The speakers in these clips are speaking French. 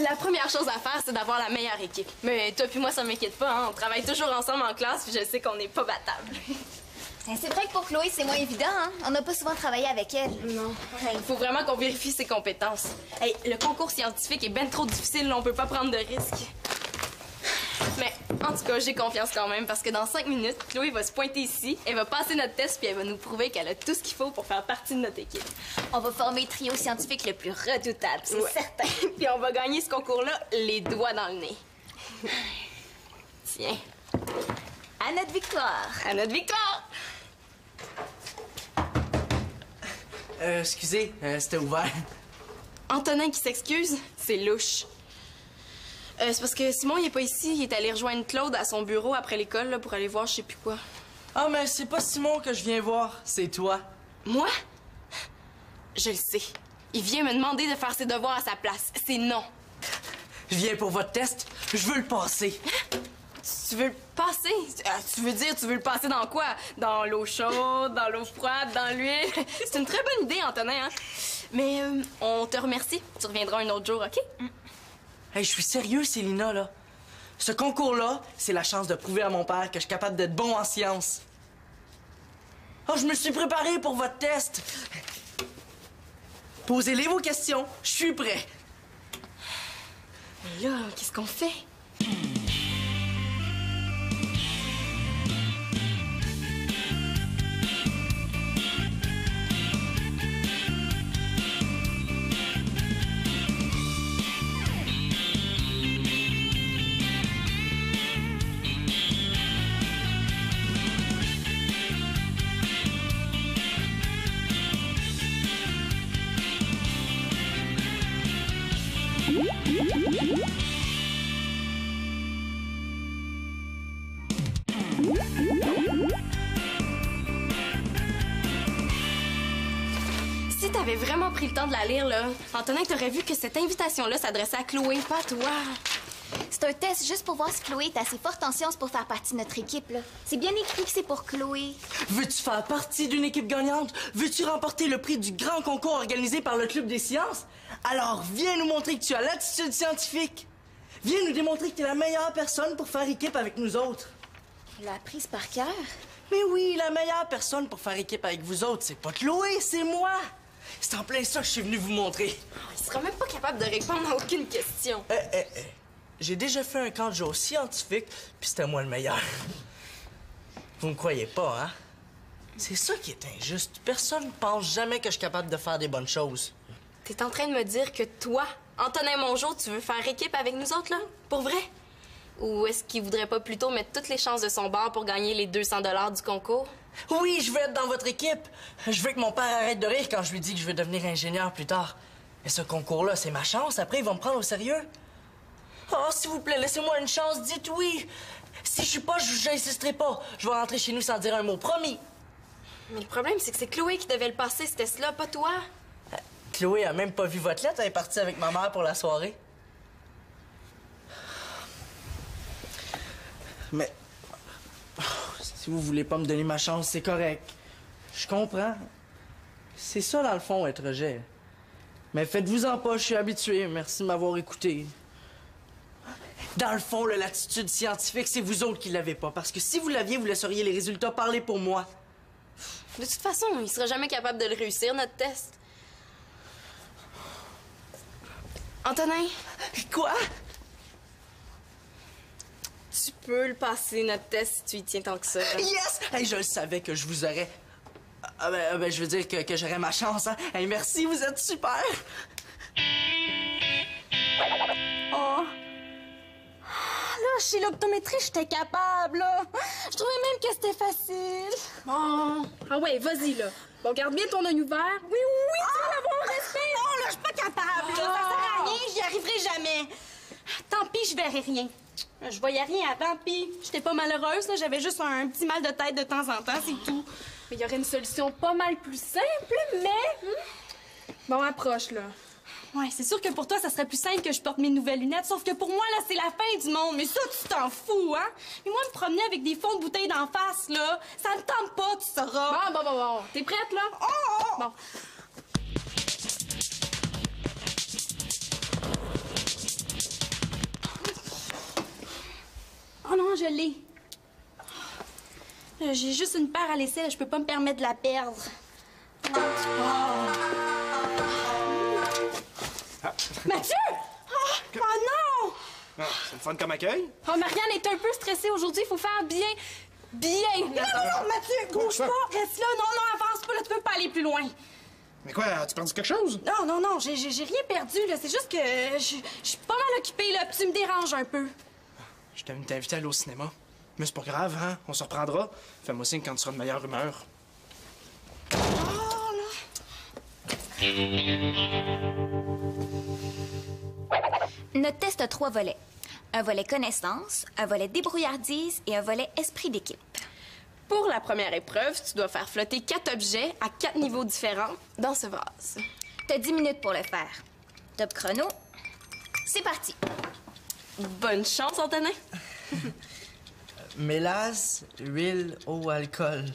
La première chose à faire, c'est d'avoir la meilleure équipe. Mais toi puis moi, ça m'inquiète pas, hein? On travaille toujours ensemble en classe, puis je sais qu'on n'est pas battables. C'est vrai que pour Chloé, c'est moins évident, hein? On n'a pas souvent travaillé avec elle. Non. Il faut vraiment qu'on vérifie ses compétences. Hey, le concours scientifique est ben trop difficile, là, on peut pas prendre de risques. Mais en tout cas, j'ai confiance quand même, parce que dans 5 minutes, Chloé va se pointer ici, elle va passer notre test, puis elle va nous prouver qu'elle a tout ce qu'il faut pour faire partie de notre équipe. On va former le trio scientifique le plus redoutable, c'est certain. Puis on va gagner ce concours-là les doigts dans le nez. Tiens. À notre victoire! À notre victoire! Excusez, c'était ouvert. Antonin qui s'excuse, c'est louche. C'est parce que Simon, il est pas ici. Il est allé rejoindre Claude à son bureau après l'école là, pour aller voir je sais plus quoi. Ah, mais c'est pas Simon que je viens voir, c'est toi. Moi? Je le sais. Il vient me demander de faire ses devoirs à sa place. C'est non. Je viens pour votre test, je veux le passer. Tu veux le passer? Tu veux dire, tu veux le passer dans quoi? Dans l'eau chaude, dans l'eau froide, dans l'huile? C'est une très bonne idée, Antonin, hein? Mais on te remercie. Tu reviendras un autre jour, OK? Hey, je suis sérieux, Célina, là. Ce concours-là, c'est la chance de prouver à mon père que je suis capable d'être bon en sciences. Oh, je me suis préparé pour votre test. Posez-les vos questions, je suis prêt. Mais là, qu'est-ce qu'on fait? Si t'avais vraiment pris le temps de la lire, là, Antonin, t'aurais vu que cette invitation-là s'adressait à Chloé, pas à toi. C'est un test juste pour voir si Chloé est assez forte en sciences pour faire partie de notre équipe, là. C'est bien écrit que c'est pour Chloé. Veux-tu faire partie d'une équipe gagnante? Veux-tu remporter le prix du grand concours organisé par le Club des sciences? Alors, viens nous montrer que tu as l'attitude scientifique. Viens nous démontrer que tu es la meilleure personne pour faire équipe avec nous autres. La prise par cœur? Mais oui, la meilleure personne pour faire équipe avec vous autres, c'est pas Chloé, c'est moi. C'est en plein ça que je suis venu vous montrer. Il sera même pas capable de répondre à aucune question. J'ai déjà fait un camp de jour scientifique, puis c'était moi le meilleur. Vous me croyez pas, hein? C'est ça qui est injuste. Personne pense jamais que je suis capable de faire des bonnes choses. T'es en train de me dire que toi, Antonin Mongeau, tu veux faire équipe avec nous autres, là? Pour vrai? Ou est-ce qu'il voudrait pas plutôt mettre toutes les chances de son bord pour gagner les 200 $ du concours? Oui, je veux être dans votre équipe. Je veux que mon père arrête de rire quand je lui dis que je veux devenir ingénieur plus tard. Mais ce concours-là, c'est ma chance. Après, ils vont me prendre au sérieux. Oh, s'il vous plaît, laissez-moi une chance. Dites oui. Si je suis pas, j'insisterai pas. Je vais rentrer chez nous sans dire un mot. Promis. Mais le problème, c'est que c'est Chloé qui devait le passer, ce test-là, pas toi. Chloé a même pas vu votre lettre. Elle est partie avec ma mère pour la soirée. Mais... si vous voulez pas me donner ma chance, c'est correct. Je comprends. C'est ça, dans le fond, être rejet. Mais faites-vous-en pas, je suis habitué. Merci de m'avoir écouté. Dans le fond, l'attitude scientifique, c'est vous autres qui l'avez pas. Parce que si vous l'aviez, vous laisseriez les résultats parler pour moi. De toute façon, il sera jamais capable de le réussir, notre test. Antonin? Quoi? Tu peux le passer, notre test, si tu y tiens tant que ça. Yes! Hey, je le savais que je vous aurais... je veux dire que j'aurais ma chance, hein? Hey, merci, vous êtes super! Oh! Là, chez l'optométrie, j'étais capable, là. Je trouvais même que c'était facile. Bon. Ah ouais, vas-y, là. Bon, garde bien ton œil ouvert. Oui, tu vas l'avoir respect. Non, là, je suis pas capable, là. Ça sert à rien, j'y arriverai jamais. Tant pis, je verrai rien. Je voyais rien avant, puis j'étais pas malheureuse, là. J'avais juste un petit mal de tête de temps en temps, c'est tout. Mais il y aurait une solution pas mal plus simple, mais... Bon, approche, là. Ouais, c'est sûr que pour toi, ça serait plus simple que je porte mes nouvelles lunettes, sauf que pour moi, là, c'est la fin du monde. Mais ça, tu t'en fous, hein? Mais moi, me promener avec des fonds de bouteilles d'en face, là, ça me tente pas, tu sauras. Bon. T'es prête, là? Oh! Bon. je l'ai. J'ai juste une paire à laisser, je peux pas me permettre de la perdre. Mathieu! Oh non! Ah, c'est le fun comme accueil. Oh, Marianne est un peu stressée aujourd'hui. Il faut faire bien. Non, Mathieu, bouge pas, reste là. Non, avance pas, là, tu peux pas aller plus loin. Mais quoi, as-tu perdu quelque chose? Non, j'ai rien perdu, là. C'est juste que je suis pas mal occupée, là, puis tu me déranges un peu. Je t'avais invité à aller au cinéma. Mais c'est pas grave, hein? On se reprendra. Fais-moi signe quand tu seras de meilleure humeur. Notre test a 3 volets. Un volet connaissance, un volet débrouillardise et un volet esprit d'équipe. Pour la première épreuve, tu dois faire flotter 4 objets à 4 niveaux différents dans ce vase. T'as 10 minutes pour le faire. Top chrono. C'est parti. Bonne chance, Antonin. Mélasse, huile, eau, alcool.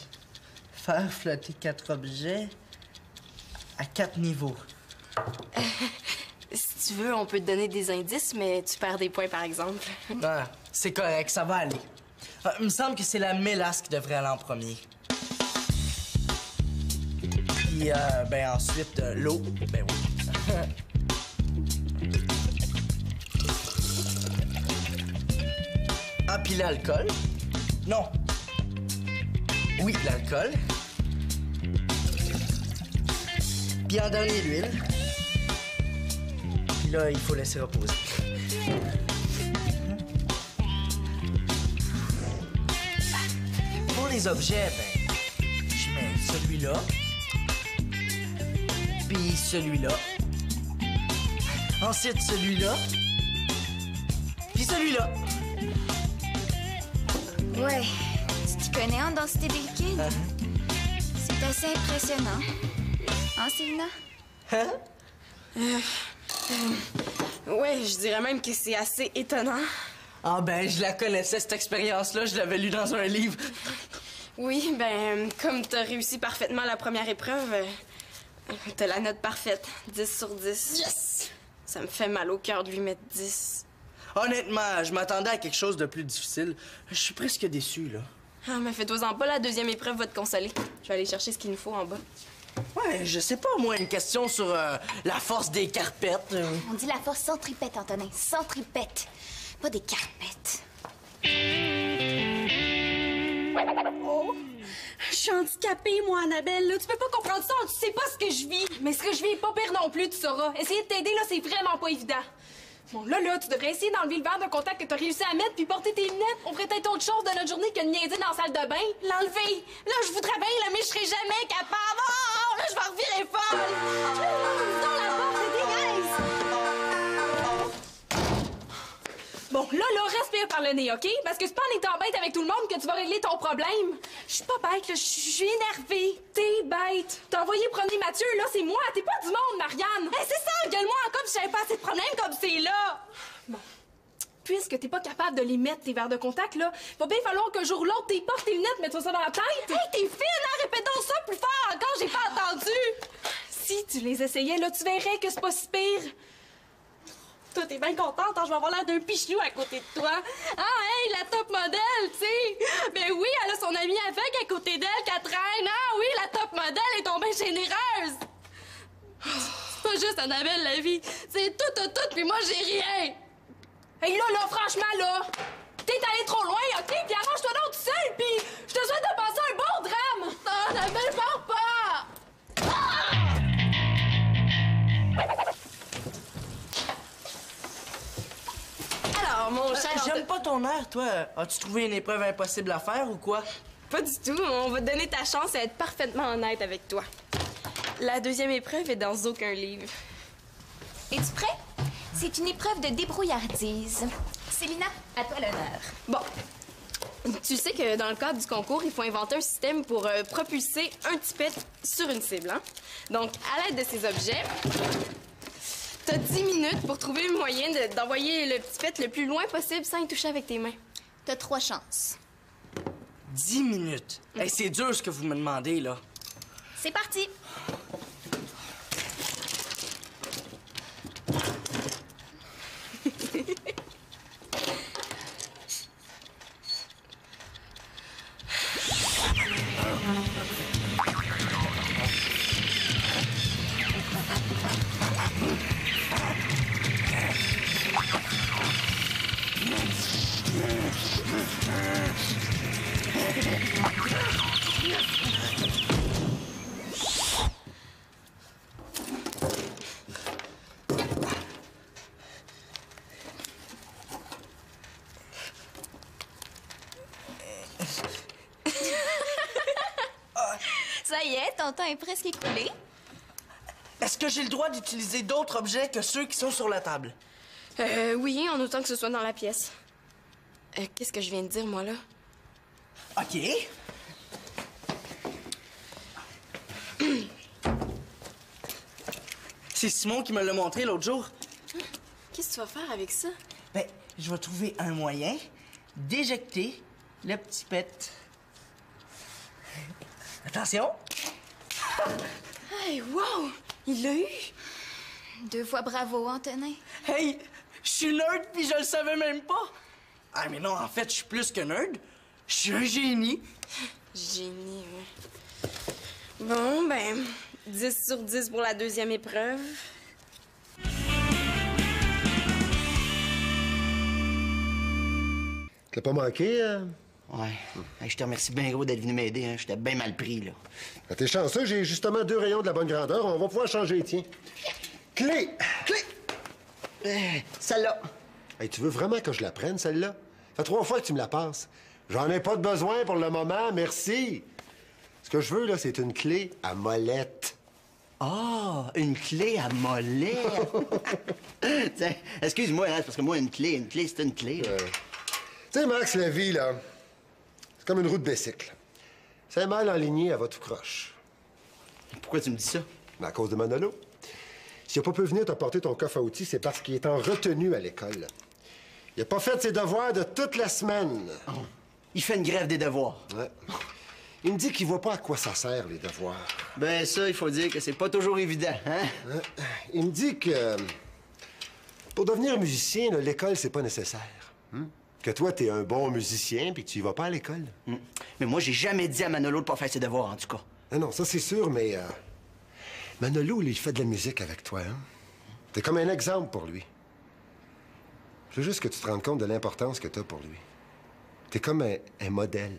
Faire flotter 4 objets à 4 niveaux. Si tu veux, on peut te donner des indices, mais tu perds des points, par exemple. Ah, c'est correct, ça va aller. Il me semble que c'est la mélasse qui devrait aller en premier. Puis, ben ensuite, l'eau. Ben oui. Ah, puis l'alcool. Non. Oui, l'alcool. Puis en dernier, l'huile. Puis là, il faut laisser reposer. Pour les objets, ben, je mets celui-là. Puis celui-là. Ensuite, celui-là. Puis celui-là. Ouais, tu t'y connais en densité des liquides? C'est assez impressionnant. Hein, Célina? Hein? Ouais, je dirais même que c'est assez étonnant. Ah ben, je la connaissais, cette expérience-là. Je l'avais lue dans un livre. Oui, ben, comme t'as réussi parfaitement la première épreuve, t'as la note parfaite. 10 sur 10. Yes! Ça me fait mal au cœur de lui mettre 10. Honnêtement, je m'attendais à quelque chose de plus difficile. Je suis presque déçu, là. Ah, mais fais-toi-en pas, la deuxième épreuve va te consoler. Je vais aller chercher ce qu'il nous faut en bas. Ouais, je sais pas, moi, une question sur la force des carpettes. On dit la force centripète, Antonin. Centripète. Pas des carpettes. Oh! Je suis handicapée, moi, Annabelle. Là. Tu peux pas comprendre ça, tu sais pas ce que je vis. Mais ce que je vis est pas pire non plus, tu sauras. Essayer de t'aider, là, c'est vraiment pas évident. Bon, là, tu devrais essayer d'enlever le verre de contact que t'as réussi à mettre puis porter tes lunettes. On ferait peut-être autre chose de notre journée que de niaiser dans la salle de bain. L'enlever! Là, je voudrais bien, là, mais je serai jamais capable. Oh, là, je vais revirer folle. Dans la porte, c'est dégueulasse. Bon, là, respire par le nez, OK? Parce que c'est pas en étant bête avec tout le monde que tu vas régler ton problème. Je suis pas bête, là, je suis énervée. T'es bête. T'as envoyé promener Mathieu, là, c'est moi. T'es pas du monde, Marianne. Hey, c'est ça, gueule-moi encore si j'avais pas assez de problèmes comme c'est là. Bon. Puisque t'es pas capable de les mettre, tes verres de contact, là, va bien falloir qu'un jour ou l'autre, t'es portes tes lunettes, mets-toi ça dans la tête. Hey, t'es fine, hein? Répète donc ça plus fort encore, j'ai pas entendu. Si tu les essayais, là, tu verrais que c'est pas si pire. Toi, t'es bien contente, hein? Je vais avoir l'air d'un pichelou à côté de toi. Ah, hey, la top modèle, tu sais. Ben oui, elle a son amie avec à côté d'elle, Catherine. Ah oui, la top modèle est tombée généreuse. C'est pas juste Annabelle, la vie. C'est tout, puis moi, j'ai rien. Hey, là, franchement, là, t'es allé trop loin, OK? Puis arrange-toi donc tout seul, puis je te souhaite de passer un bon drame. Non, Annabelle, pars pas. Alors, mon cher... J'aime pas ton air, toi. As-tu trouvé une épreuve impossible à faire ou quoi? Pas du tout. On va te donner ta chance à être parfaitement honnête avec toi. La deuxième épreuve est dans aucun livre. Es-tu prêt? C'est une épreuve de débrouillardise. Célina, à toi l'honneur. Bon. Tu sais que dans le cadre du concours, il faut inventer un système pour propulser un tipette sur une cible, hein? Donc, à l'aide de ces objets, t'as 10 minutes pour trouver le moyen d'envoyer le tipette le plus loin possible sans y toucher avec tes mains. T'as 3 chances. 10 minutes. Hey, c'est dur ce que vous me demandez, là. C'est parti. Ça y est, ton temps est presque écoulé. Est-ce que j'ai le droit d'utiliser d'autres objets que ceux qui sont sur la table? Oui, en autant que ce soit dans la pièce. Qu'est-ce que je viens de dire, moi, là? OK. C'est Simon qui me l'a montré l'autre jour. Qu'est-ce que tu vas faire avec ça? Ben, je vais trouver un moyen d'éjecter le petit pet. Attention! Hey, wow! Il l'a eu! 2 fois bravo, Antonin. Hey! Je suis nerd puis je le savais même pas! Ah, mais non, en fait, je suis plus que nerd. Je suis un génie. Génie, ouais. Bon, ben, 10 sur 10 pour la deuxième épreuve. Tu l'as pas manqué, Ouais. Hey, je te remercie bien gros d'être venu m'aider. Hein. J'étais bien mal pris, là. T'es chanceux, j'ai justement 2 rayons de la bonne grandeur. On va pouvoir changer, tiens. Clé! Clé! Celle-là. Hey, tu veux vraiment que je la prenne, celle-là? Ça fait 3 fois que tu me la passes. J'en ai pas de besoin pour le moment, merci. Ce que je veux, là, c'est une clé à molette. Ah, une clé à molette. Tiens, excuse-moi, hein, c'est parce que moi, une clé, c'est une clé. Là. Tu sais, Max, la vie, là, c'est comme une roue de bicycle. C'est mal enligné, elle va tout croche. Pourquoi tu me dis ça? À cause de Manolo. S'il n'a pas pu venir t'apporter ton coffre à outils, c'est parce qu'il est en retenue à l'école. Il n'a pas fait ses devoirs de toute la semaine. Oh. Il fait une grève des devoirs. Ouais. Il me dit qu'il voit pas à quoi ça sert, les devoirs. Ben ça, il faut dire que c'est pas toujours évident, hein? Il me dit que pour devenir musicien, là, l'école, c'est pas nécessaire. Que toi, t'es un bon musicien puis que tu y vas pas à l'école. Mais moi, j'ai jamais dit à Manolo de pas faire ses devoirs, en tout cas. Non, ça, c'est sûr, mais Manolo, lui, il fait de la musique avec toi, hein? T'es comme un exemple pour lui. Je veux juste que tu te rendes compte de l'importance que t'as pour lui. T'es comme un modèle.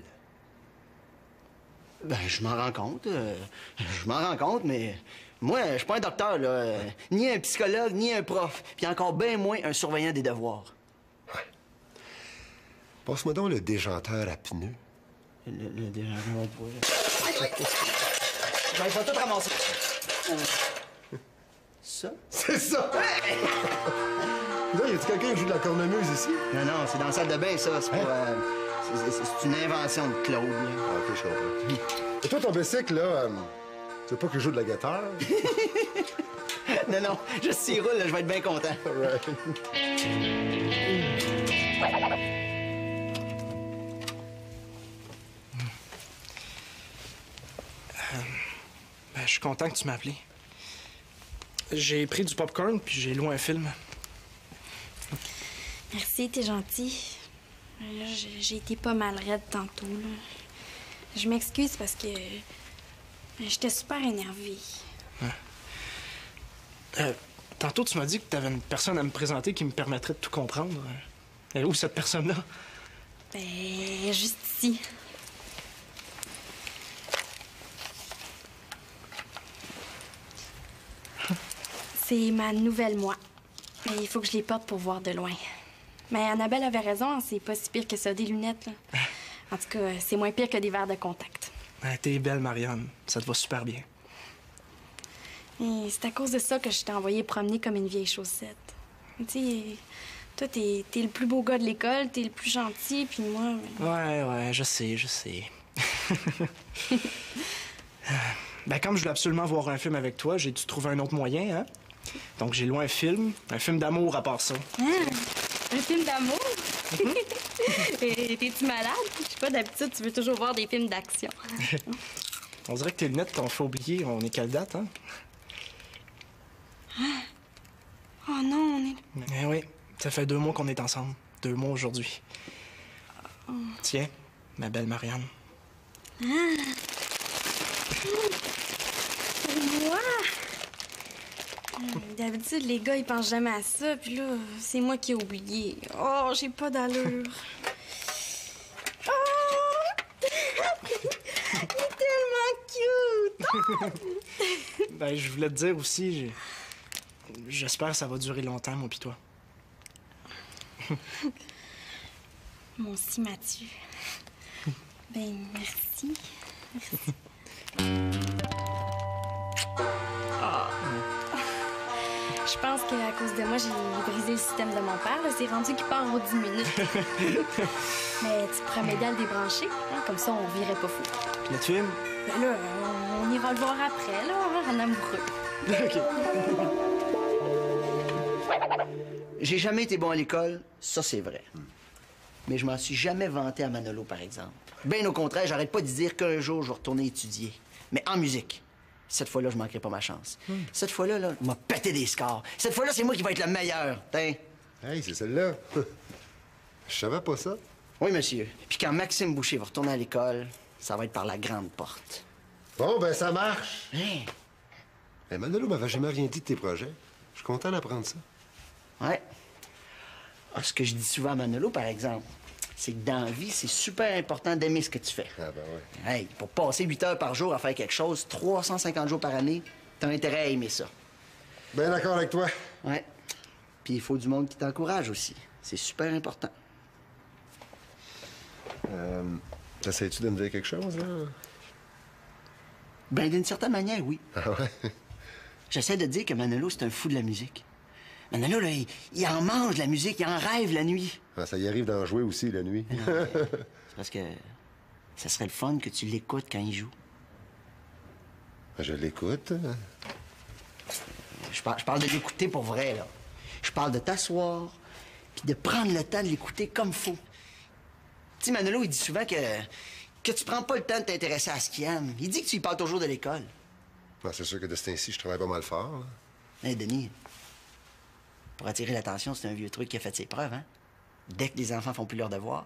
Ben, je m'en rends compte. Je m'en rends compte, mais moi, je suis pas un docteur, là. Ni un psychologue, ni un prof. Puis encore bien moins un surveillant des devoirs. Ouais. Passe-moi donc le déjanteur à pneus. Le déjanteur à pneus. Ben, je vais tout ramasser. Ça? C'est ça! Là, y a-tu quelqu'un qui joue de la cornemuse ici? Non, c'est dans la salle de bain, ça. C'est pas... c'est une invention de Claude, là. Ah, OK, je comprends. Et toi, ton bicycle, là, tu veux pas qu'il joue de la guitare? Non, juste s'il roule, là, je vais être bien content. Right. Ben, je suis content que tu m'as appelé. J'ai pris du popcorn puis j'ai loué un film. Merci, t'es gentil. J'ai été pas mal raide tantôt, là. Je m'excuse parce que j'étais super énervée. Tantôt, tu m'as dit que t'avais une personne à me présenter qui me permettrait de tout comprendre. Elle est où, cette personne-là? Ben, juste ici. C'est ma nouvelle moi. Mais il faut que je les porte pour voir de loin. Mais Annabelle avait raison, c'est pas si pire que ça, des lunettes, là. En tout cas, c'est moins pire que des verres de contact. T'es belle, Marianne. Ça te va super bien. Et c'est à cause de ça que je t'ai envoyé promener comme une vieille chaussette. Tu sais, toi, t'es le plus beau gars de l'école, t'es le plus gentil, puis moi... Ouais, je sais. Ben, comme je voulais absolument voir un film avec toi, j'ai dû trouver un autre moyen, hein? Donc, j'ai loué un film d'amour à part ça. Un film d'amour? T'es-tu malade? Je sais pas, d'habitude, tu veux toujours voir des films d'action. On dirait que tes lunettes t'ont fait oublier. On est quelle date, hein? Oh non, on est... Eh oui, ça fait 2 mois qu'on est ensemble. 2 mois aujourd'hui. Tiens, ma belle Marianne. Moi? D'habitude, les gars, ils pensent jamais à ça, puis là, c'est moi qui ai oublié. Oh, j'ai pas d'allure. Ben, je voulais te dire aussi, j'espère que ça va durer longtemps, moi pis toi. Moi aussi, Mathieu. Ben, merci. Je pense qu'à cause de moi, j'ai brisé le système de mon père. C'est rendu qu'il part aux 10 minutes. Mais tu pourrais m'aider à le débrancher. Hein? Comme ça, on virait pas fou. Le film? Ben là, on ira le voir après, là, en amoureux. OK. J'ai jamais été bon à l'école, ça c'est vrai. Mais je m'en suis jamais vanté à Manolo, par exemple. Bien au contraire, j'arrête pas de dire qu'un jour, je vais retourner étudier. Mais en musique. Cette fois-là, je manquerai pas ma chance. Cette fois-là, là, il m'a pété des scores. Cette fois-là, c'est moi qui vais être le meilleur. Tiens. Hey, c'est celle-là. Je savais pas ça. Oui, monsieur. Puis quand Maxime Boucher va retourner à l'école, ça va être par la grande porte. Bon, ben ça marche. Hein? Mais Manolo m'avait jamais rien dit de tes projets. Je suis content d'apprendre ça. Ouais. Ah, ce que je dis souvent à Manolo, par exemple, c'est que dans la vie, c'est super important d'aimer ce que tu fais. Ah ben ouais. Hey, pour passer 8 heures par jour à faire quelque chose, 350 jours par année, t'as intérêt à aimer ça. Ben d'accord avec toi. Ouais. Puis il faut du monde qui t'encourage aussi. C'est super important. T'essayes-tu de me dire quelque chose, là? Ben, d'une certaine manière, oui. Ah ouais? J'essaie de dire que Manolo, c'est un fou de la musique. Manolo, là, il en mange de la musique, il en rêve la nuit. Ah, ça y arrive d'en jouer aussi, la nuit. C'est parce que ça serait le fun que tu l'écoutes quand il joue. Je l'écoute. Je parle de l'écouter pour vrai, là. Je parle de t'asseoir, puis de prendre le temps de l'écouter comme faut. Tu sais, Manolo, il dit souvent que tu prends pas le temps de t'intéresser à ce qu'il aime. Il dit que tu y parles toujours de l'école. Ah, c'est sûr que de ce temps-ci, je travaille pas mal fort. Là. Hey, Denis, pour attirer l'attention, c'est un vieux truc qui a fait ses preuves, hein? Dès que les enfants font plus leur devoir,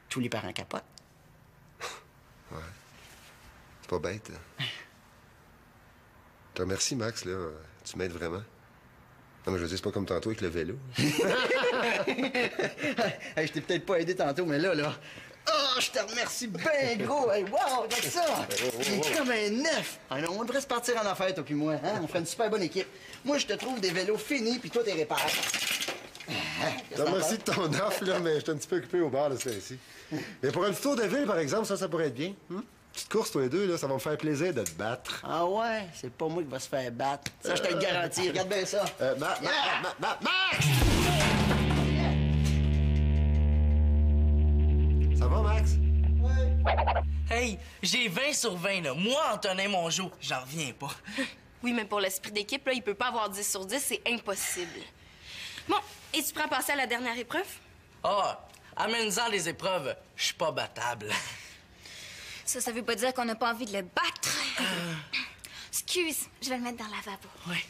tous les parents capotent. Ouais. C'est pas bête. Je te remercie, Max, là. Tu m'aides vraiment. Non, mais je veux dire, c'est pas comme tantôt avec le vélo. Hey, je t'ai peut-être pas aidé tantôt, mais là... Oh, je te remercie bien gros! Hey, wow, regarde ça! Il est comme un neuf! Ah non, on devrait se partir en affaires, toi puis moi, hein? On fait une super bonne équipe. Moi, je te trouve des vélos finis, puis toi, t'es répares. Je te remercie de ton offre, là, mais je suis un petit peu occupé au bar de ce temps-ci. Mais pour un petit tour de ville, par exemple, ça pourrait être bien. Petite course, toi et deux, là, ça va me faire plaisir de te battre. Ah ouais? C'est pas moi qui va se faire battre. Ça, je te le garantis. Regarde bien ça. Max! Ça va, Max? Hey, j'ai 20 sur 20, là. Moi, Antonin Mongeau, j'en reviens pas. Oui, mais pour l'esprit d'équipe, là, il peut pas avoir 10 sur 10, c'est impossible. Bon, es-tu prêt à passer à la dernière épreuve? Ah, amène-en les épreuves. Je suis pas battable. Ça veut pas dire qu'on n'a pas envie de le battre. Excuse, je vais le mettre dans le lavabo. Ouais.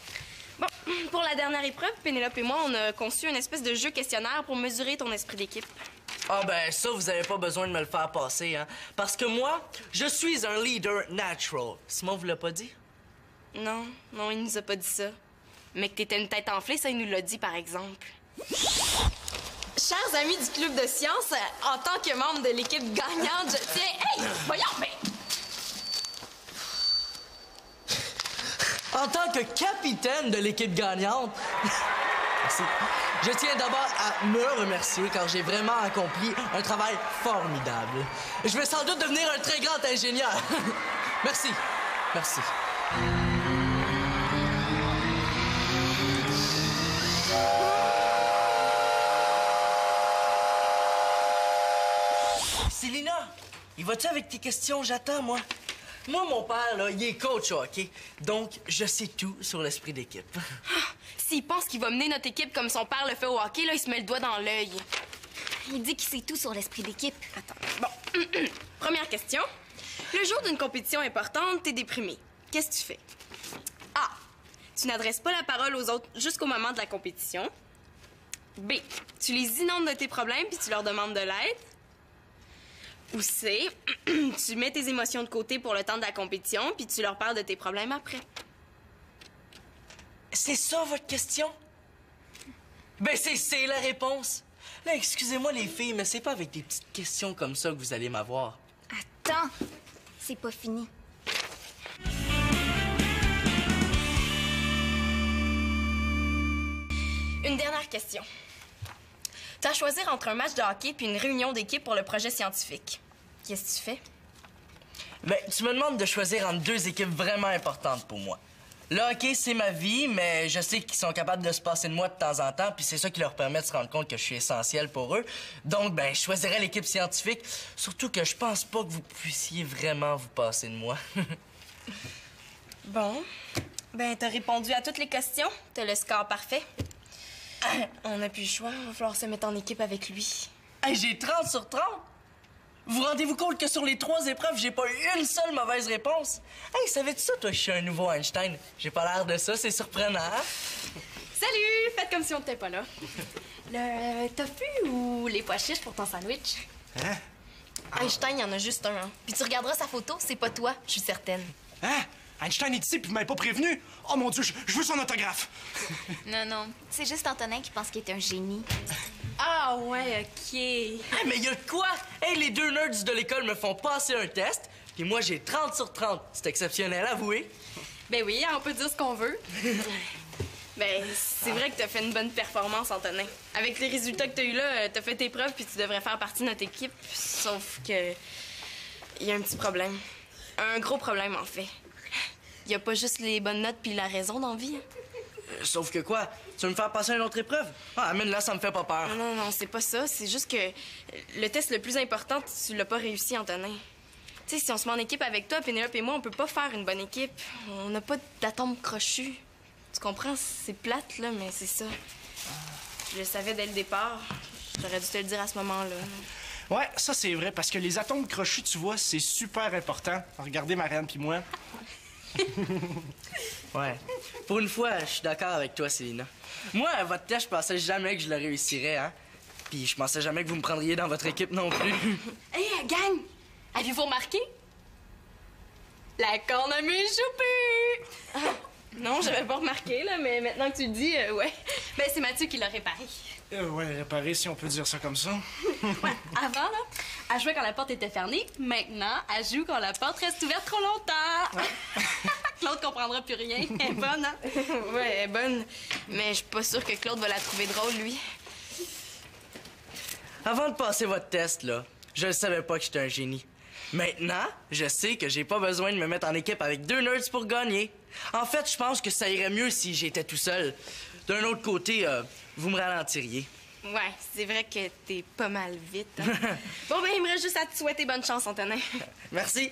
Bon, pour la dernière épreuve, Pénélope et moi, on a conçu une espèce de jeu questionnaire pour mesurer ton esprit d'équipe. Ah ben ça, vous avez pas besoin de me le faire passer, hein. Parce que moi, je suis un leader natural. Simon vous l'a pas dit? Non, il nous a pas dit ça. Mais que t'étais une tête enflée, ça, il nous l'a dit, par exemple. Chers amis du Club de sciences, en tant que membre de l'équipe gagnante, je tiens... Hey! Voyons, mais... En tant que capitaine de l'équipe gagnante, merci. Je tiens d'abord à me remercier car j'ai vraiment accompli un travail formidable. Je vais sans doute devenir un très grand ingénieur. Merci. Merci. Célina, il va-tu avec tes questions? J'attends, moi. Moi, mon père, là, il est coach au hockey, donc je sais tout sur l'esprit d'équipe. S'il pense qu'il va mener notre équipe comme son père le fait au hockey, là, il se met le doigt dans l'œil. Il dit qu'il sait tout sur l'esprit d'équipe. Attends, bon. Première question. Le jour d'une compétition importante, t'es déprimé. Qu'est-ce que tu fais? A. Tu n'adresses pas la parole aux autres jusqu'au moment de la compétition. B. Tu les inondes de tes problèmes puis tu leur demandes de l'aide. Ou C. Tu mets tes émotions de côté pour le temps de la compétition puis tu leur parles de tes problèmes après. C'est ça, votre question? Ben, c'est la réponse. Là, excusez-moi, les filles, mais c'est pas avec des petites questions comme ça que vous allez m'avoir. Attends, c'est pas fini. Une dernière question. T'as à choisir entre un match de hockey puis une réunion d'équipe pour le projet scientifique. Qu'est-ce que tu fais? Ben, tu me demandes de choisir entre deux équipes vraiment importantes pour moi. Le hockey, c'est ma vie, mais je sais qu'ils sont capables de se passer de moi de temps en temps, puis c'est ça qui leur permet de se rendre compte que je suis essentiel pour eux. Donc, ben, je choisirais l'équipe scientifique, surtout que je pense pas que vous puissiez vraiment vous passer de moi. Bon. Ben, t'as répondu à toutes les questions. T'as le score parfait. On n'a plus le choix. Il va falloir se mettre en équipe avec lui. Hey, j'ai 30 sur 30! Vous rendez-vous compte que sur les 3 épreuves, j'ai pas eu une seule mauvaise réponse? Hey, savais-tu ça, toi, je suis un nouveau Einstein? J'ai pas l'air de ça, c'est surprenant. Hein? Salut! Faites comme si on n'était pas là. Le tofu ou les pois chiches pour ton sandwich? Hein? Einstein, il y en a juste un. Hein. Puis tu regarderas sa photo, c'est pas toi, je suis certaine. Hein? Einstein est ici puis vous m'avez pas prévenu? Oh mon Dieu, je veux son autographe! Non. C'est juste Antonin qui pense qu'il est un génie. Ah ouais, OK. Hey, mais y a de quoi? Hey, les 2 nerds de l'école me font passer un test, puis moi, j'ai 30 sur 30. C'est exceptionnel, avouez. Ben oui, on peut dire ce qu'on veut. Ben, c'est vrai que t'as fait une bonne performance, Antonin. Avec les résultats que t'as eu là, t'as fait tes preuves puis tu devrais faire partie de notre équipe. Sauf que... il y a un petit problème. Un gros problème, en fait. Il y a pas juste les bonnes notes puis la raison dans la vie. Sauf que quoi? Tu veux me faire passer une autre épreuve? Ah, amène là, ça me fait pas peur. Non, c'est pas ça. C'est juste que le test le plus important, tu l'as pas réussi, Antonin. Tu sais, si on se met en équipe avec toi, Pénélope et moi, on peut pas faire une bonne équipe. On n'a pas d'atomes crochus. Tu comprends? C'est plate, là, mais c'est ça. Je le savais dès le départ. J'aurais dû te le dire à ce moment-là. Ouais, ça c'est vrai, parce que les atomes crochus, tu vois, c'est super important. Regardez Marianne puis moi. Ouais. Pour une fois, je suis d'accord avec toi, Célina. Moi, à votre test, je pensais jamais que je le réussirais, hein. Puis je pensais jamais que vous me prendriez dans votre équipe non plus. Hey, gang! Avez-vous remarqué? La cornemuse choupue! Non, j'avais pas remarqué, là, mais maintenant que tu le dis, ouais. Ben, c'est Mathieu qui l'a réparé. Ouais, réparer, si on peut dire ça comme ça. Ouais, avant, là, elle jouait quand la porte était fermée. Maintenant, elle joue quand la porte reste ouverte trop longtemps. Claude comprendra plus rien. Elle est bonne, hein? Ouais, elle est bonne. Mais je suis pas sûre que Claude va la trouver drôle, lui. Avant de passer votre test, là, je ne savais pas que j'étais un génie. Maintenant, je sais que j'ai pas besoin de me mettre en équipe avec 2 nerds pour gagner. En fait, je pense que ça irait mieux si j'étais tout seul. D'un autre côté, vous me ralentiriez. Ouais, c'est vrai que t'es pas mal vite. Hein? Bon, ben, il me reste juste à te souhaiter bonne chance, Antonin. Merci.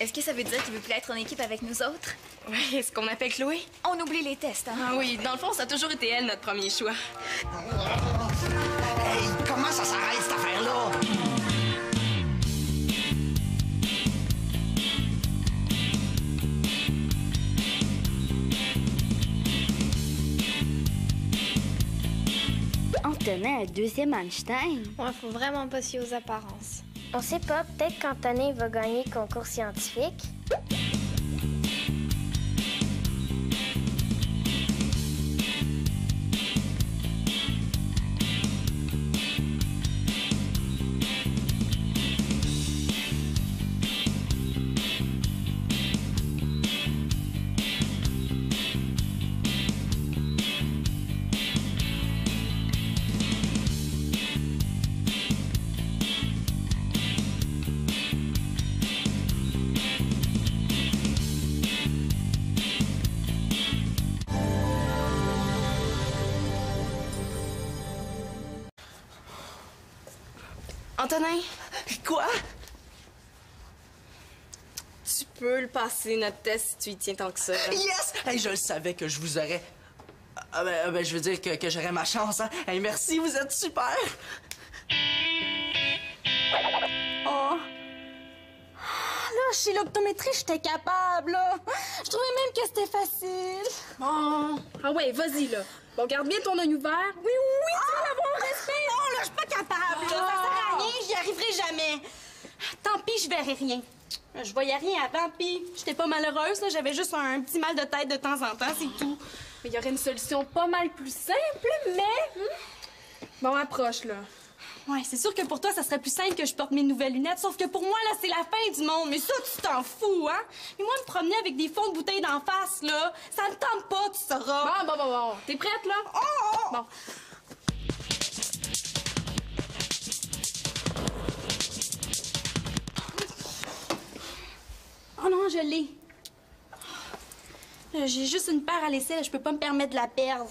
Est-ce que ça veut dire qu'il veut plus être en équipe avec nous autres? Ouais, ce qu'on appelle Chloé. On oublie les tests, hein? Ah oui, dans le fond, ça a toujours été elle, notre premier choix. Hey, comment ça s'arrête, cette affaire-là? Antonin, un deuxième Einstein. Ouais, faut vraiment pas se fier aux apparences. On sait pas, peut-être qu'Antonin va gagner le concours scientifique. Antonin, Quoi? tu peux le passer, notre test, si tu y tiens tant que ça. Hein? Yes! Hey, je le savais que je vous aurais... je veux dire que j'aurais ma chance, hein. Hey, merci, vous êtes super! Oh! Là, chez l'optométrie, j'étais capable, là. Je trouvais même que c'était facile. Bon. Ah ouais, vas-y, là. Bon, garde bien ton œil ouvert. Oui, tu veux avoir respect. Non, là, je suis pas capable, là. Ça sert à rien, j'y arriverai jamais. Tant pis, je verrai rien. Je voyais rien avant, puis j'étais pas malheureuse, là. J'avais juste un petit mal de tête de temps en temps, c'est tout. Il y aurait une solution pas mal plus simple, mais... Bon, approche, là. Ouais, c'est sûr que pour toi, ça serait plus simple que je porte mes nouvelles lunettes, sauf que pour moi, là, c'est la fin du monde. Mais ça, tu t'en fous, hein? Mais moi, me promener avec des fonds de bouteilles d'en face, là, ça me tente pas, tu sauras. Bon. T'es prête, là? Oh! Bon. Oh non, je l'ai. J'ai juste une paire à laisser, là, je peux pas me permettre de la perdre.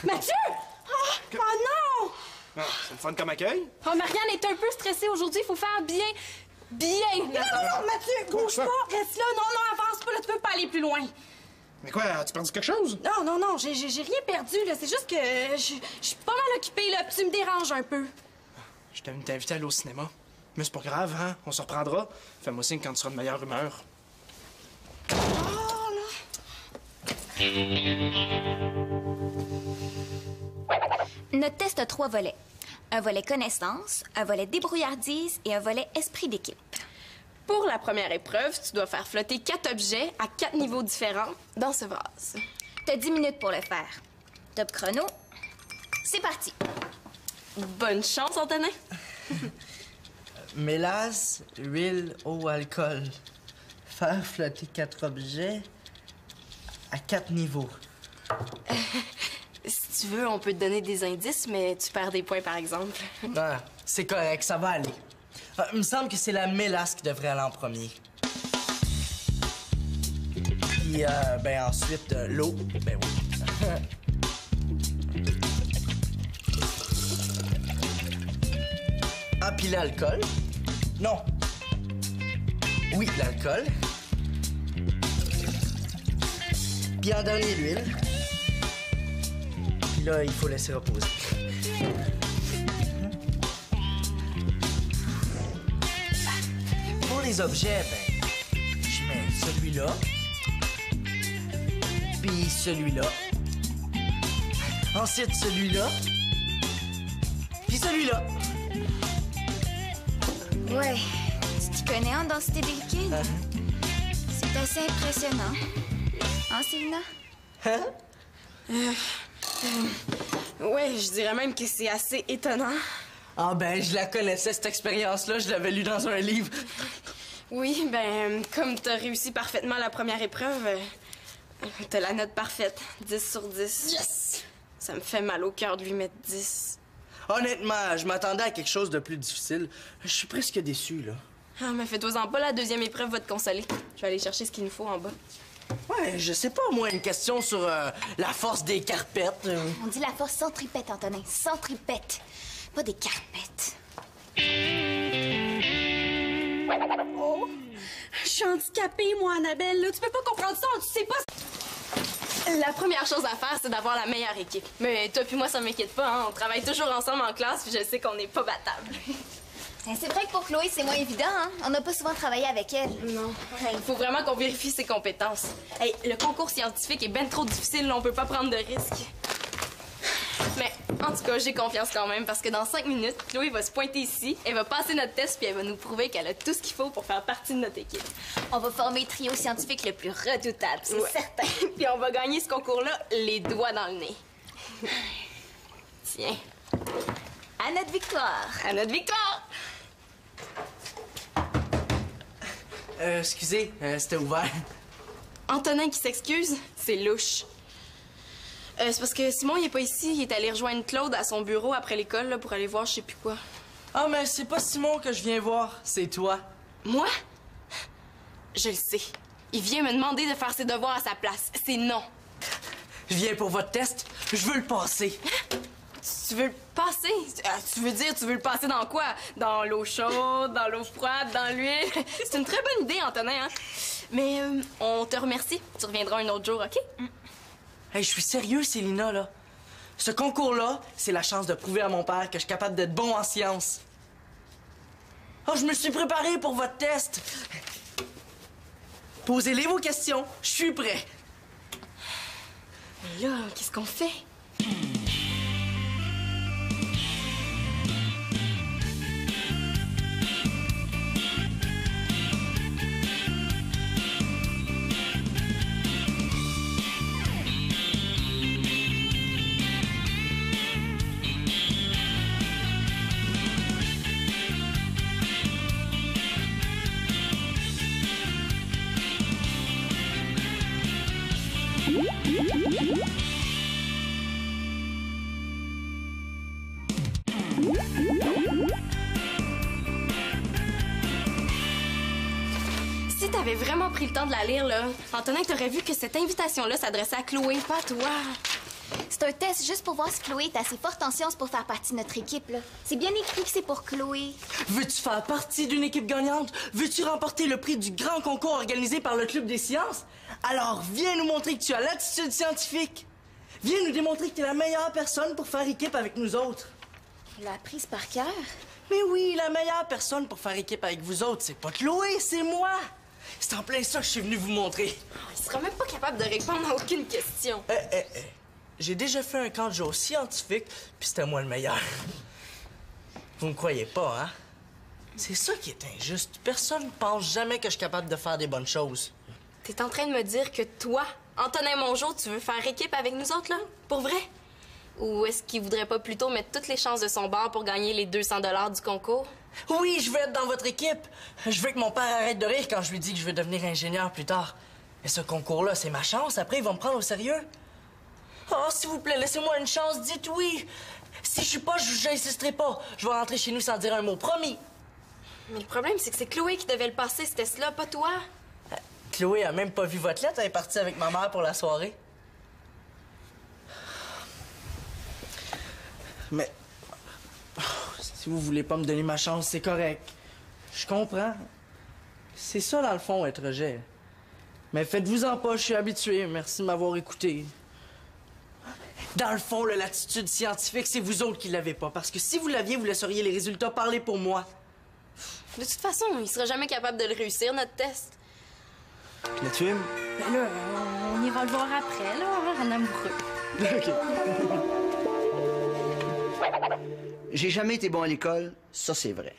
Mathieu! Oh non! Ah, c'est le fun comme accueil? Oh, Marianne est un peu stressée aujourd'hui. Il faut faire bien. Non, Mathieu, bouge pas, reste là. Non, avance pas, là, tu peux pas aller plus loin. Mais quoi, as-tu perdu quelque chose? Non, j'ai rien perdu, là. C'est juste que je suis pas mal occupée, là, puis tu me déranges un peu. Je t'ai invité à aller au cinéma. Mais c'est pas grave, hein? On se reprendra. Fais-moi signe quand tu seras de meilleure humeur. Notre test a 3 volets. Un volet connaissance, un volet débrouillardise et un volet esprit d'équipe. Pour la première épreuve, tu dois faire flotter 4 objets à 4 niveaux différents dans ce vase. T'as 10 minutes pour le faire. Top chrono. C'est parti. Bonne chance, Antonin. Mélasse, huile, eau, alcool. Faire flotter 4 objets à 4 niveaux. Si tu veux, on peut te donner des indices, mais tu perds des points, par exemple. Ah, c'est correct, ça va aller. Il me semble que c'est la mélasse qui devrait aller en premier. Puis, ensuite, l'eau. Ben oui. Ah, puis l'alcool. Non. Oui, l'alcool. Puis en dernier, l'huile. Puis là, il faut laisser reposer. Pour les objets, je mets celui-là. Puis celui-là. Ensuite, celui-là. Puis celui-là. Ouais, tu t'y connais en densité des liquides? C'est assez impressionnant. Hein, Célina? Ouais, je dirais même que c'est assez étonnant. Ah je la connaissais, cette expérience-là. Je l'avais lue dans un livre. Oui, comme t'as réussi parfaitement la première épreuve, t'as la note parfaite. 10 sur 10. Yes! Ça me fait mal au cœur de lui mettre 10. Honnêtement, je m'attendais à quelque chose de plus difficile. Je suis presque déçu, là. Ah, mais fais-toi-en pas, la deuxième épreuve va te consoler. Je vais aller chercher ce qu'il nous faut en bas. Ouais, je sais pas, moi, une question sur la force des carpettes. On dit la force centripète, Antonin. Centripète. Pas des carpettes. Oh! Je suis handicapée, moi, Annabelle, là. Tu peux pas comprendre ça, tu sais pas... La première chose à faire, c'est d'avoir la meilleure équipe. Mais toi puis moi, ça m'inquiète pas, hein? On travaille toujours ensemble en classe, puis je sais qu'on n'est pas battables. C'est vrai que pour Chloé, c'est moins évident, hein? On n'a pas souvent travaillé avec elle. Non. Il faut vraiment qu'on vérifie ses compétences. Hey, le concours scientifique est ben trop difficile, là, on peut pas prendre de risques. Mais en tout cas, j'ai confiance quand même, parce que dans 5 minutes, Chloé va se pointer ici, elle va passer notre test, puis elle va nous prouver qu'elle a tout ce qu'il faut pour faire partie de notre équipe. On va former le trio scientifique le plus redoutable, c'est certain. Puis on va gagner ce concours-là les doigts dans le nez. Tiens. À notre victoire! À notre victoire! Excusez, c'était ouvert. Antonin qui s'excuse, c'est louche. C'est parce que Simon, il est pas ici. Il est allé rejoindre Claude à son bureau après l'école là, pour aller voir je sais plus quoi. Ah, mais c'est pas Simon que je viens voir, c'est toi. Moi? Je le sais. Il vient me demander de faire ses devoirs à sa place. C'est non. Je viens pour votre test. Je veux le passer. Tu veux le passer? Tu veux dire, tu veux le passer dans quoi? Dans l'eau chaude, dans l'eau froide, dans l'huile? C'est une très bonne idée, Antonin, hein? Mais on te remercie. Tu reviendras un autre jour, OK? Hey, je suis sérieux, Célina, là. Ce concours-là, c'est la chance de prouver à mon père que je suis capable d'être bon en sciences. Oh, je me suis préparé pour votre test. Posez-les vos questions. Je suis prêt. Mais là, qu'est-ce qu'on fait? Si t'avais vraiment pris le temps de la lire, là, Antonin, t'aurais vu que cette invitation-là s'adressait à Chloé, pas à toi. C'est un test juste pour voir si Chloé est assez forte en sciences pour faire partie de notre équipe, là. C'est bien écrit que c'est pour Chloé. Veux-tu faire partie d'une équipe gagnante? Veux-tu remporter le prix du grand concours organisé par le Club des sciences? Alors, viens nous montrer que tu as l'attitude scientifique. Viens nous démontrer que tu es la meilleure personne pour faire équipe avec nous autres. Tu l'as apprise par cœur? Mais oui, la meilleure personne pour faire équipe avec vous autres, c'est pas Chloé, c'est moi. C'est en plein ça que je suis venu vous montrer. Il sera même pas capable de répondre à aucune question. J'ai déjà fait un camp de jour scientifique, puis c'était moi le meilleur. Vous me croyez pas, hein? C'est ça qui est injuste. Personne ne pense jamais que je suis capable de faire des bonnes choses. T'es en train de me dire que toi, Antonin Mongeau, tu veux faire équipe avec nous autres, là? Pour vrai? Ou est-ce qu'il voudrait pas plutôt mettre toutes les chances de son bord pour gagner les 200 $ du concours? Oui, je veux être dans votre équipe. Je veux que mon père arrête de rire quand je lui dis que je veux devenir ingénieur plus tard. Mais ce concours-là, c'est ma chance. Après, ils vont me prendre au sérieux. Oh, s'il vous plaît, laissez-moi une chance. Dites oui. Si je suis pas, j'insisterai pas. Je vais rentrer chez nous sans dire un mot. Promis. Mais le problème, c'est que c'est Chloé qui devait le passer, ce test-là, pas toi. Chloé a même pas vu votre lettre. Elle est partie avec ma mère pour la soirée. Mais... si vous voulez pas me donner ma chance, c'est correct. Je comprends. C'est ça, dans le fond, être rejet. Mais faites-vous-en pas, je suis habitué. Merci de m'avoir écouté. Dans le fond, l'attitude scientifique, c'est vous autres qui l'avez pas. Parce que si vous l'aviez, vous laisseriez les résultats parler pour moi. De toute façon, il sera jamais capable de le réussir, notre test. Je le fume? Ben là, on ira le voir après, là, en amoureux. OK. J'ai jamais été bon à l'école, ça c'est vrai.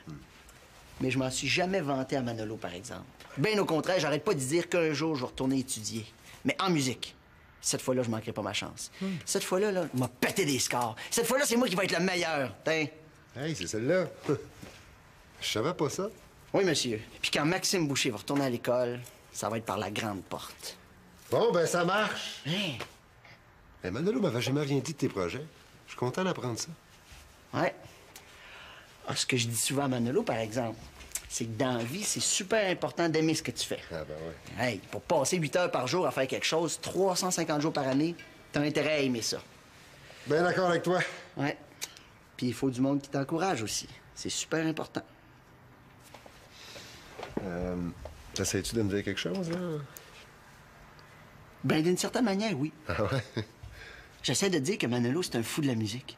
Mais je m'en suis jamais vanté à Manolo, par exemple. Bien au contraire, j'arrête pas de dire qu'un jour, je vais retourner étudier. Mais en musique. Cette fois-là, je manquerai pas ma chance. Cette fois-là, là, il m'a pété des scores. Cette fois-là, c'est moi qui vais être le meilleur. Tiens. Hey, c'est celle-là. Je savais pas ça. Oui, monsieur. Puis quand Maxime Boucher va retourner à l'école, ça va être par la grande porte. Bon, ben ça marche. Hein? Mais Manolo m'avait jamais rien dit de tes projets. Je suis content d'apprendre ça. Ouais. Ah, ce que je dis souvent à Manolo, par exemple, c'est que dans la vie, c'est super important d'aimer ce que tu fais. Ah ben ouais. Hey, pour passer 8 heures par jour à faire quelque chose, 350 jours par année, t'as intérêt à aimer ça. Ben d'accord avec toi. Ouais. Puis il faut du monde qui t'encourage aussi. C'est super important. T'essayes-tu de me dire quelque chose, là? Ben, d'une certaine manière, oui. Ah ouais? J'essaie de dire que Manolo, c'est un fou de la musique.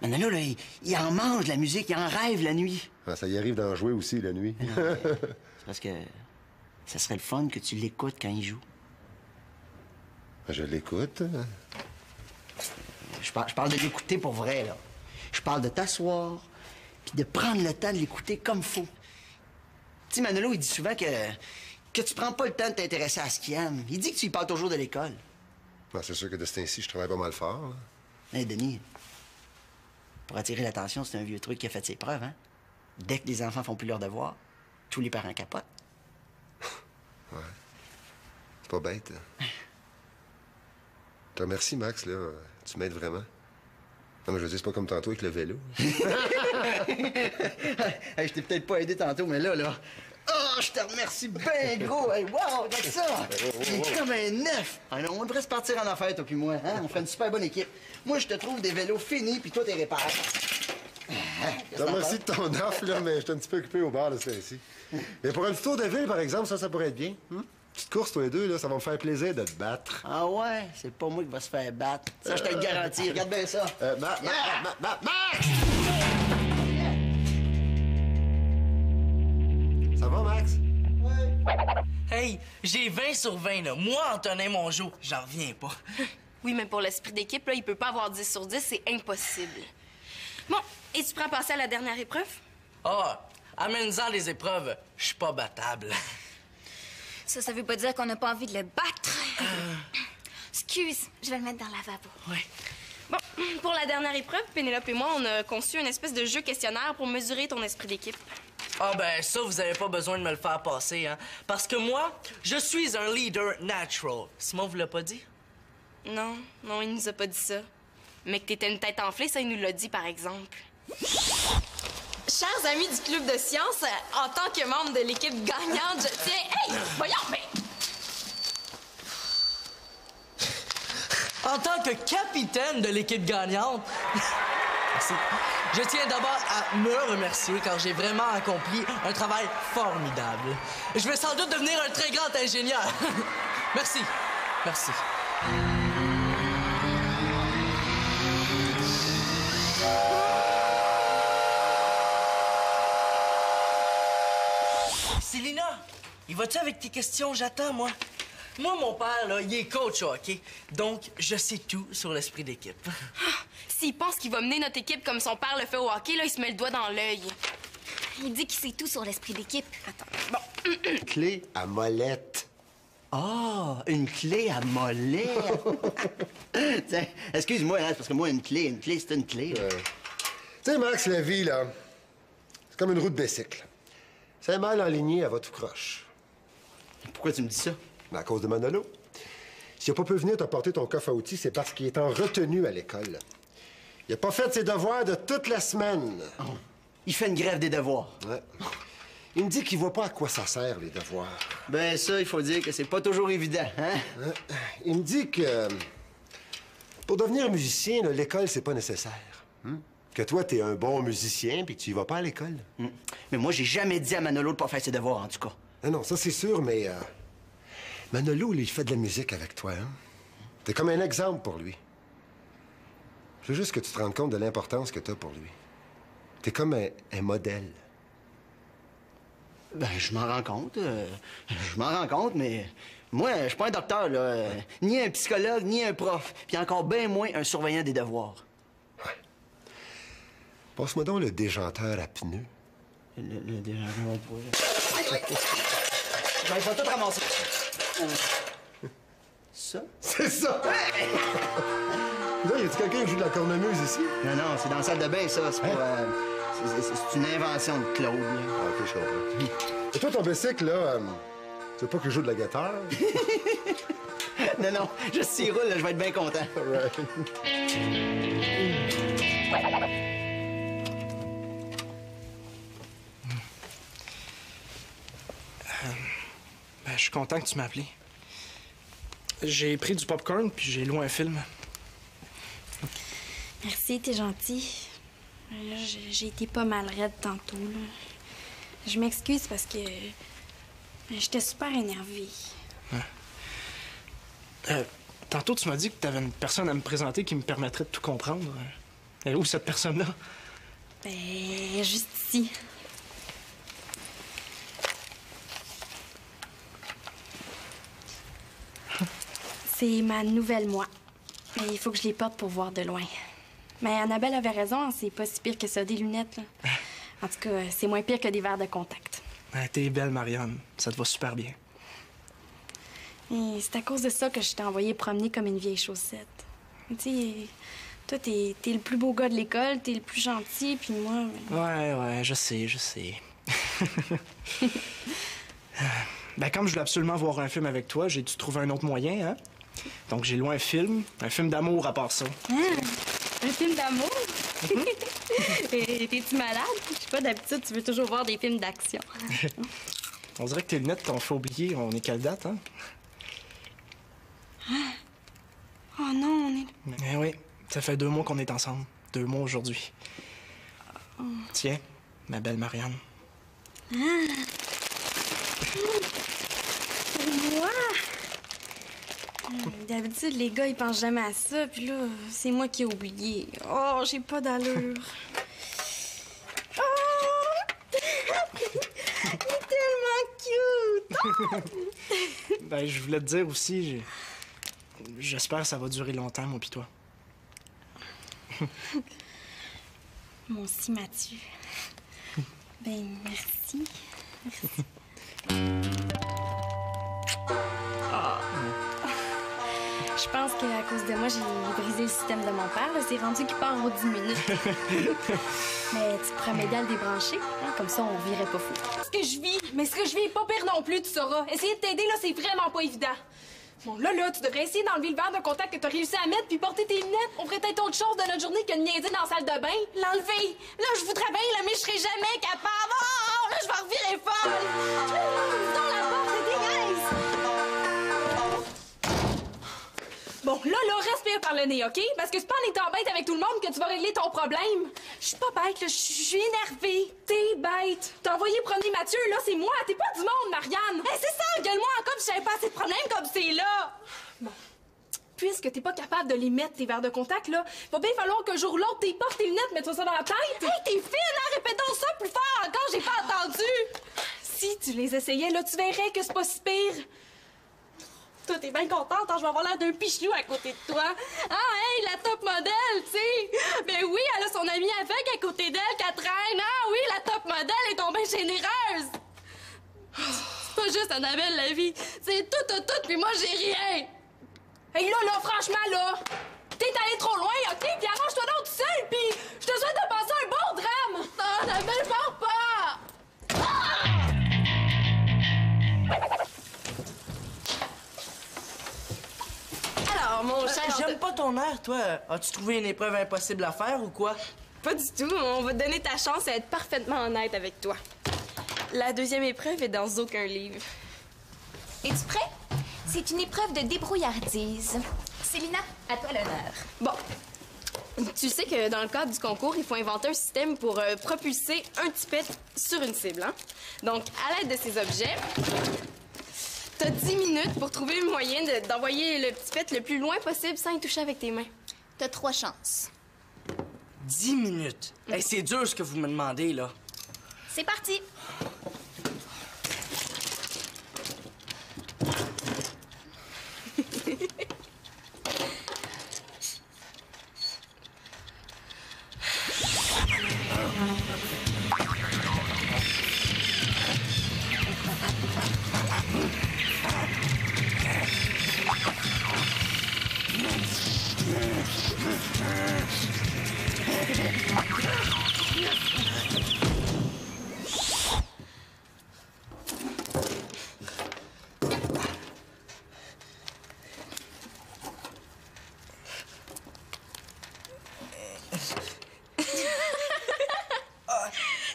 Manolo, là, il en mange de la musique, il en rêve la nuit. Ah, ça y arrive d'en jouer aussi, la nuit. C'est parce que ça serait le fun que tu l'écoutes quand il joue. Je l'écoute. Je parle de l'écouter pour vrai, là. Je parle de t'asseoir, puis de prendre le temps de l'écouter comme faut. Tu sais, Manolo, il dit souvent que tu prends pas le temps de t'intéresser à ce qu'il aime. Il dit que tu y parles toujours de l'école. Ah, c'est sûr que de ce temps-ci, je travaille pas mal fort. Là. Hé, Denis, pour attirer l'attention, c'est un vieux truc qui a fait ses preuves, hein? Dès que les enfants font plus leur devoir, tous les parents capotent. Ouais. C'est pas bête. Je te remercie, Max, là. Tu m'aides vraiment. Non, mais je veux dire, c'est pas comme tantôt avec le vélo. Hey, je t'ai peut-être pas aidé tantôt, mais là... Oh, je te remercie bien gros! Hey, wow, regarde ça! Il est comme un neuf! Ah non, on devrait se partir en affaires, toi puis moi, hein? On ferait une super bonne équipe. Moi, je te trouve des vélos finis, puis toi, t'es répares. Merci de ton offre, là, mais je suis un petit peu occupé au bar de ce temps-ci. Mais pour un petit tour de ville, par exemple, ça pourrait être bien. Petite course, toi et deux, là, ça va me faire plaisir de te battre. Ah ouais? C'est pas moi qui va se faire battre. Ça, je te le garantis. Regarde bien ça. Max! Ça va, Max? Hey, j'ai 20 sur 20, là. Moi, Antonin Mongeau, j'en reviens pas. Oui, mais pour l'esprit d'équipe, là, il peut pas avoir 10 sur 10, c'est impossible. Bon, et tu prends passer à la dernière épreuve? Ah, amène-en les épreuves. Je suis pas battable. Ça veut pas dire qu'on n'a pas envie de le battre. Excuse, je vais le mettre dans le lavabo. Ouais. Bon, pour la dernière épreuve, Pénélope et moi, on a conçu une espèce de jeu questionnaire pour mesurer ton esprit d'équipe. Ah ben ça, vous avez pas besoin de me le faire passer, hein. Parce que moi, je suis un leader natural. Simon vous l'a pas dit? Non, il nous a pas dit ça. Mais que t'étais une tête enflée, ça, il nous l'a dit, par exemple. Chers amis du Club de sciences, en tant que membre de l'équipe gagnante, je tiens... Hey! Voyons, mais... En tant que capitaine de l'équipe gagnante, merci. Je tiens d'abord à me remercier car j'ai vraiment accompli un travail formidable. Je vais sans doute devenir un très grand ingénieur. Merci. Merci. Célina, il va-tu avec tes questions? J'attends, moi. Moi, mon père, là, il est coach au hockey. Donc, je sais tout sur l'esprit d'équipe. S'il pense qu'il va mener notre équipe comme son père le fait au hockey, là, il se met le doigt dans l'œil. Il dit qu'il sait tout sur l'esprit d'équipe. Attends, bon. Clé à molette. Ah, une clé à molette. Tiens, excuse-moi, hein, c'est parce que moi, une clé, c'est une clé. Tu sais, Max, la vie, là, c'est comme une roue de bicycle. C'est mal enligné, elle va tout croche. Pourquoi tu me dis ça? Ben, à cause de Manolo. S'il n'a pas pu venir t'apporter ton coffre à outils, c'est parce qu'il est en retenue à l'école. Il n'a pas fait ses devoirs de toute la semaine. Oh. Il fait une grève des devoirs. Ouais. Il me dit qu'il voit pas à quoi ça sert, les devoirs. Ben ça, il faut dire que c'est pas toujours évident, hein? Il me dit que pour devenir musicien, là, l'école, c'est pas nécessaire. Que toi, t'es un bon musicien puis que tu y vas pas à l'école. Mais moi, j'ai jamais dit à Manolo de pas faire ses devoirs, en tout cas. Non, ça, c'est sûr, mais Manolo, il fait de la musique avec toi, hein? T'es comme un exemple pour lui. Je veux juste que tu te rendes compte de l'importance que t'as pour lui. T'es comme un modèle. Ben, je m'en rends compte. Mais moi, je suis pas un docteur, là. Ni un psychologue, ni un prof. Puis encore bien moins un surveillant des devoirs. Ouais. Passe-moi donc le déjanteur à pneus. Le déjanteur à pneus. Ben, il faut tout ramasser. Ça? C'est ça! Là, y a-tu quelqu'un qui joue de la cornemuse ici? Non, c'est dans la salle de bain, ça. C'est pas... c'est une invention de Claude, là. Ah, OK, je comprends. Et toi, ton bicycle, là, tu veux pas qu'il joue de la guitare? Non, juste s'il roule, là, je vais être bien content. Ben, je suis content que tu m'as appelé. J'ai pris du popcorn puis j'ai loué un film. Merci, t'es gentil. J'ai été pas mal raide tantôt, là. Je m'excuse parce que j'étais super énervée. Tantôt, tu m'as dit que t'avais une personne à me présenter qui me permettrait de tout comprendre. Elle est où, cette personne-là? Ben, juste ici. C'est ma nouvelle moi. Mais il faut que je les porte pour voir de loin. Mais Annabelle avait raison, c'est pas si pire que ça, des lunettes, là. En tout cas, c'est moins pire que des verres de contact. T'es belle, Marianne. Ça te va super bien. Et c'est à cause de ça que je t'ai envoyé promener comme une vieille chaussette. Tu sais, toi, t'es le plus beau gars de l'école, t'es le plus gentil, puis moi... Ouais, je sais. Ben, comme je voulais absolument voir un film avec toi, j'ai dû trouver un autre moyen, hein? Donc, j'ai loué un film d'amour à part ça. Un film d'amour? T'es-tu malade? Je sais pas, d'habitude, tu veux toujours voir des films d'action. On dirait que tes lunettes t'ont fait oublier. On est quelle date, hein? Oh non, on est... Eh oui, ça fait 2 mois qu'on est ensemble. 2 mois aujourd'hui. Tiens, ma belle Marianne. Pour moi? D'habitude, les gars, ils pensent jamais à ça, puis là, c'est moi qui ai oublié. Oh, j'ai pas d'allure. Oh! Il est tellement cute! Ben, je voulais te dire aussi, j'espère que ça va durer longtemps, moi pis toi. Moi aussi, Mathieu. Ben, merci. Je pense qu'à cause de moi, j'ai brisé le système de mon père. C'est rendu qu'il part aux 10 minutes. Mais tu pourrais m'aider à le débrancher. Hein? Comme ça, on virait pas fou. Ce que je vis est pas pire non plus, tu sauras. Essayer de t'aider, là, c'est vraiment pas évident. Bon, là, tu devrais essayer d'enlever le verre de contact que t'as réussi à mettre puis porter tes lunettes. On ferait peut-être autre chose de notre journée que de niaiser dans la salle de bain. L'enlever! Là, je voudrais bien, là, mais je serai jamais capable! Oh! Là, je vais revirer folle! Dans la porte, c'est dégueulasse! Bon, là, respire par le nez, OK? Parce que c'est pas en étant bête avec tout le monde que tu vas régler ton problème. Je suis pas bête, là, je suis énervée. T'es bête. T'as envoyé promener Mathieu, là, c'est moi. T'es pas du monde, Marianne. Hey, c'est ça, gueule-moi encore si j'avais pas assez de problèmes comme c'est là. Bon. Puisque t'es pas capable de les mettre, tes verres de contact, là, va bien falloir qu'un jour ou l'autre, t'es portes tes lunettes, mets-toi ça dans la tête. Hey, t'es fine, hein? Répétons ça plus fort encore, j'ai pas entendu. Si tu les essayais, là, tu verrais que c'est pas si pire. Toi, t'es bien contente, hein? Je vais avoir l'air d'un pichou à côté de toi. Ah, hey, la top modèle, tu sais. Ben oui, elle a son amie aveugle à côté d'elle, qu'elle traîne. Ah oui, la top modèle est tombée généreuse. C'est pas juste Annabelle, la vie. C'est tout, puis moi, j'ai rien. Hey, là, franchement, là, t'es allé trop loin, OK? Puis arrange-toi donc tout seul, puis je te souhaite de passer un bon drame. Non, Annabelle, pars pas. Alors, mon cher... J'aime pas ton air, toi. As-tu trouvé une épreuve impossible à faire ou quoi? Pas du tout. On va te donner ta chance à être parfaitement honnête avec toi. La deuxième épreuve est dans aucun livre. Es-tu prêt? C'est une épreuve de débrouillardise. Célina, à toi l'honneur. Bon. Tu sais que dans le cadre du concours, il faut inventer un système pour propulser un tipette sur une cible, hein? Donc, à l'aide de ces objets, t'as 10 minutes pour trouver le moyen d'envoyer le tipette le plus loin possible sans y toucher avec tes mains. T'as 3 chances. 10 minutes. Hey, c'est dur ce que vous me demandez, là. C'est parti.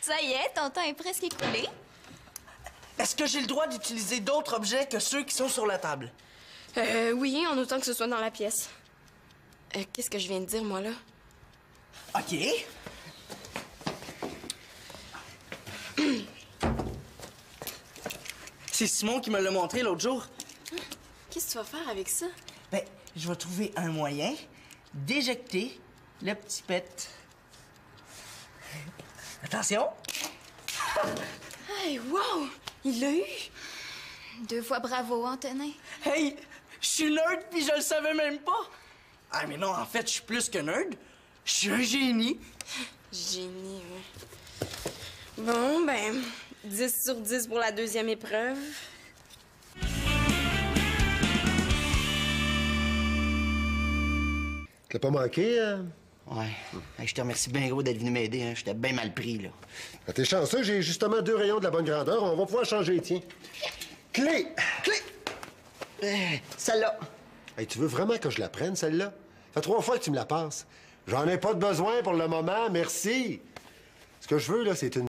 Ça y est, ton temps est presque écoulé. Est-ce que j'ai le droit d'utiliser d'autres objets que ceux qui sont sur la table? Oui, en autant que ce soit dans la pièce. Qu'est-ce que je viens de dire, moi, là? OK. C'est Simon qui me l'a montré l'autre jour. Qu'est-ce que tu vas faire avec ça? Ben, je vais trouver un moyen d'éjecter le petit pet. Attention! Hey, wow! Il l'a eu! 2 fois bravo, Antonin. Hey! Je suis nerd puis je le savais même pas! Ah, mais non, en fait, je suis plus que nerd. Je suis un génie. Génie, oui. Bon, ben, 10 sur 10 pour la deuxième épreuve. T'as pas manqué, Ouais. Hey, je te remercie bien gros d'être venu m'aider, hein. J'étais bien mal pris, là. Ben, t'es chanceux, j'ai justement 2 rayons de la bonne grandeur. On va pouvoir changer, tiens. Clé! Celle-là. Hey, tu veux vraiment que je la prenne, celle-là? Ça fait 3 fois que tu me la passes. J'en ai pas de besoin pour le moment, merci. Ce que je veux, là, c'est une